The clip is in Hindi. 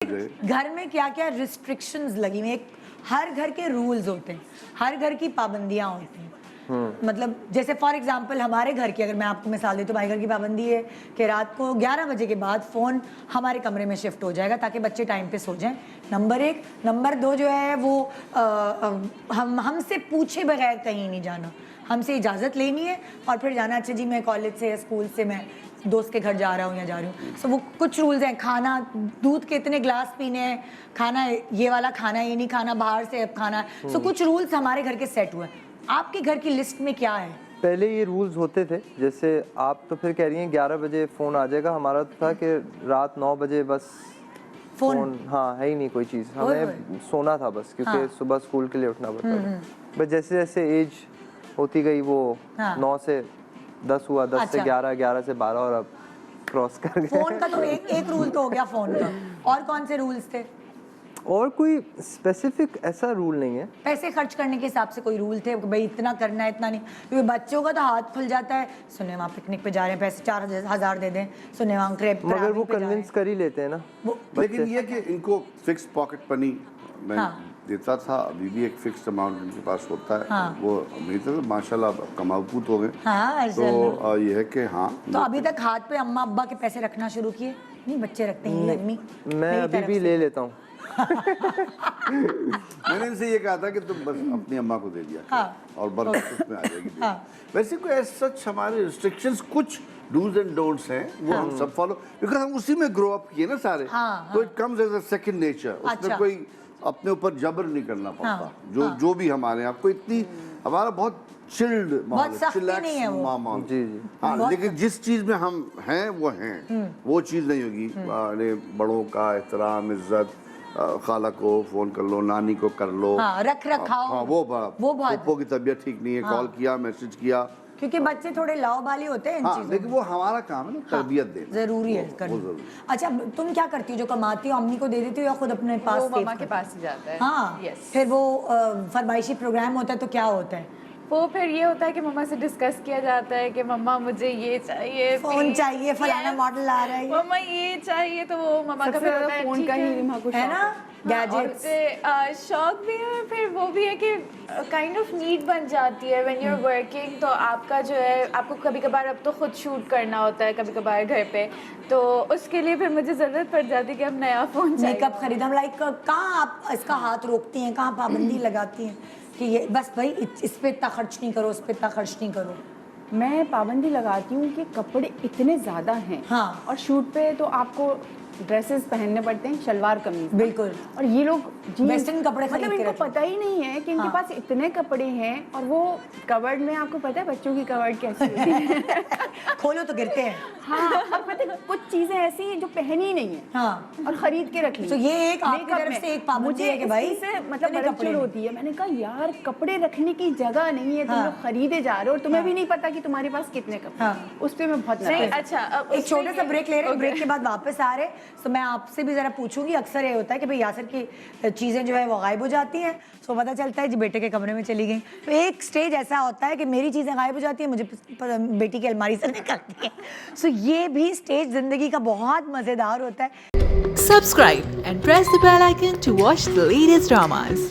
घर में क्या क्या रिस्ट्रिक्शंस लगी हुई हैं। हर घर के रूल्स होते हैं, हर घर की पाबंदियां होती हैं। मतलब जैसे फॉर एग्जांपल हमारे घर की अगर मैं आपको मिसाल दूं तो भाई घर की पाबंदी है कि रात को 11 बजे के बाद फ़ोन हमारे कमरे में शिफ्ट हो जाएगा ताकि बच्चे टाइम पे सो जाएं। नंबर 1। नंबर 2 जो है वो हमसे पूछे बगैर कहीं नहीं जाना, हमसे इजाज़त लेनी है और फिर जाना। अच्छा जी मैं कॉलेज से या स्कूल से मैं दोस्त के घर जा रहा हूँ या जा रही हूँ। सो वो कुछ रूल्स हैं। खाना दूध के इतने ग्लास पीने हैं, खाना ये वाला खाना, ये नहीं खाना, बाहर से अब खाना। सो कुछ रूल्स हमारे घर के सेट हुए हैं। आपके घर की लिस्ट में क्या है? पहले ये रूल्स होते थे, जैसे आप तो फिर कह रही हैं 11 बजे फ़ोन आ जाएगा। हमारा तो था कि रात 9 बजे बस फ़ोन हाँ है ही नहीं कोई चीज़, हमें सोना था बस, क्योंकि सुबह स्कूल के लिए उठना पड़ता था। बस जैसे जैसे एज होती गई वो 9 से 10 हुआ, 10 से 11, 11 से 12 और अब क्रॉस कर गए। फ़ोन का तो एक रूल तो हो गया फ़ोन का। और कौन से रूल्स थे? और कोई स्पेसिफिक ऐसा रूल नहीं है। पैसे खर्च करने के हिसाब से कोई रूल थे भाई इतना करना है इतना नहीं? क्योंकि बच्चों का तो हाथ खुल जाता है, सुने वहाँ पिकनिक पे जा रहे हैं पैसे 4,000 दे दें, सुने वहाँ क्रेप मगर वो कन्विंस कर ही लेते हैं ना। लेकिन ये कि इनको फिक्स पॉकेट मनी मैं देता था, अभी भी एक फिक्स अमाउंट उनके पास होता है। वो अभी तो माशाल्लाह कमाऊपूत हो गए। तो ये है कि हाँ, तो अभी तक हाथ पे अम्मा अब्बा के पैसे रखना शुरू किए? नहीं बच्चे रखते हैं गर्मी। मैं अभी भी ले लेता हूँ। मैंने इनसे ये कहा था कि तुम बस अपनी अम्मा को दे दिया और बरकत उसमें आ जाएगी। वैसे कोई ऐसा सच हमारे रिस्ट्रिक्शंस कुछ डूज एंड डोंट्स हैं वो हम सब फॉलो, बिकॉज हम उसी में ग्रो अप किए ना सारे। तो it comes as a second nature. उसमें कोई अपने ऊपर जबर नहीं करना पड़ता। जो भी हमारे यहाँ कोई इतनी हमारा बहुत चिल्ड माहौल, चिलैक्स माहौल। हाँ, लेकिन जिस चीज में हम हैं वो हैं, वो चीज नहीं होगी। बड़ों का एहतराम, इज्जत, खाला को फोन कर लो, नानी को कर लो, रख रखाव। हाँ, वो पप्पो की तबीयत ठीक नहीं है, कॉल किया, मैसेज किया, क्योंकि बच्चे थोड़े लाओबाली होते हैं इन चीजों में। लेकिन वो हमारा काम है ना, तरबियत देना जरूरी है करना। अच्छा तुम क्या करती हो? जो कमाती हो अम्मी को दे देती हो या खुद अपने पास? वो मम्मा के पास ही जाता है। हाँ फिर वो फरमाइशी प्रोग्राम होता है तो क्या होता है वो? फिर ये होता है कि मम्मा से डिस्कस किया जाता है कि मम्मा मुझे ये चाहिए, फोन चाहिए, फलाना मॉडल आ रहा है, मम्मा ये चाहिए, तो वो मम्मा का फिर होता है फोन का ही है ना, गैजेट्स से शौक भी है। फिर वो भी है कि काइंड ऑफ नीड बन जाती है व्हेन यू आर वर्किंग। तो आपका जो है आपको कभी कभार अब तो खुद शूट करना होता है कभी कभार घर पे, तो उसके लिए फिर मुझे ज़रूरत पड़ जाती है कि अब नया फ़ोन चाहिए। मेकअप खरीदा, लाइक कहाँ आप इसका हाथ रोकती हैं, कहाँ पाबंदी लगाती हैं कि ये बस भाई इस पे इतना खर्च नहीं करो, उस पे इतना खर्च नहीं करो? मैं पाबंदी लगाती हूँ कि कपड़े इतने ज़्यादा हैं और शूट पे तो आपको ड्रेसेस पहनने पड़ते हैं, शलवार कमीज। बिल्कुल। और ये लोग वेस्टर्न कपड़े मतलब इनको पता ही नहीं है कि इनके पास इतने कपड़े हैं। और वो कवर्ड में, आपको पता है बच्चों की कवर्ड कैसी होती है? खोलो तो गिरते हैं। हाँ, और पता है कुछ चीजें ऐसी हैं जो पहनी ही नहीं है और खरीद के रख ली। तो ये एक आपकी तरफ से एक पाबंदी है कि भाई से मतलब बड़चड़ होती है। मैंने कहा यार कपड़े रखने की जगह नहीं है, तुम लोग खरीदे जा रहे हो और तुम्हें भी नहीं पता कि तुम्हारे पास कितने कपड़े। उस पर मैं बहुत नाराज। अच्छा एक छोटा सा ब्रेक ले रहे हैं, ब्रेक के बाद वापस आ रहे हैं। तो मैं आपसे भी जरा पूछूंगी, अक्सर ये होता है कि भाई यासर की चीजें जो है वो गायब हो जाती हैं, तो पता चलता है जी बेटे के कमरे में चली गई। तो एक स्टेज ऐसा होता है कि मेरी चीजें गायब हो जाती हैं, मुझे बेटी की अलमारी से निकलती है। सो ये भी स्टेज जिंदगी का बहुत मजेदार होता है। Subscribe and press the bell icon to watch the latest dramas.